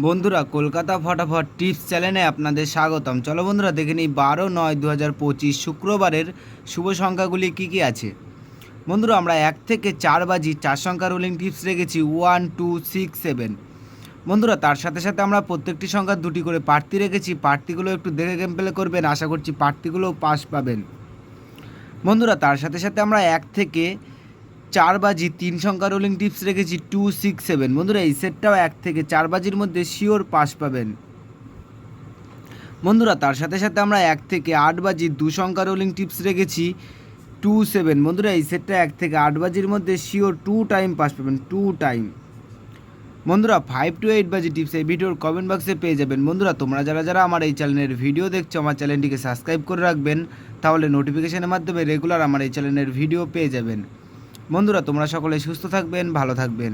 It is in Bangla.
বন্ধুরা, কলকাতা ফটাফট টিপস চ্যানেলে আপনাদের স্বাগতম। চলো বন্ধুরা, দেখে নিই 12/9/2025 শুক্রবারের শুভ সংখ্যাগুলি কী কী আছে। বন্ধুরা, আমরা 1 থেকে 4 বাজি 4 সংখ্যা রুলিং টিপস রেখেছি 1, 2, 6, 7। বন্ধুরা, তার সাথে সাথে আমরা প্রত্যেকটি সংখ্যার দুটি করে প্রার্থী রেখেছি। প্রার্থীগুলো একটু দেখে গেম প্লে করবেন, আশা করছি প্রার্থীগুলোও পাস পাবেন। বন্ধুরা, তার সাথে সাথে আমরা 1 থেকে 4 বাজি 3 সংখ্যা রোলিং টিপস রেখেছি 2, 6, 7। বন্ধুরা, এই সেটটাও 1 থেকে 4 বাজির মধ্যে শিওর পাস পাবেন। বন্ধুরা, তার সাথে সাথে আমরা 1 থেকে 8 বাজি 2 সংখ্যা রোলিং টিপস রেখেছি 2, 7। বন্ধুরা, এই সেটটা 1 থেকে 8 বাজির মধ্যে শিওর 2 টাইম পাস পাবেন, 2 টাইম। বন্ধুরা, 5 to 8 বাজি টিপস এই ভিডিওর কমেন্ট বক্সে পেয়ে যাবেন। বন্ধুরা, তোমরা যারা আমার এই চ্যানেলের ভিডিও দেখছো, আমার চ্যানেলটিকে সাবস্ক্রাইব করে রাখবেন, তাহলে নোটিফিকেশনের মাধ্যমে রেগুলার আমার এই চ্যানেলের ভিডিও পেয়ে যাবেন। বন্ধুরা, তোমরা সকলে সুস্থ থাকবেন, ভালো থাকবেন।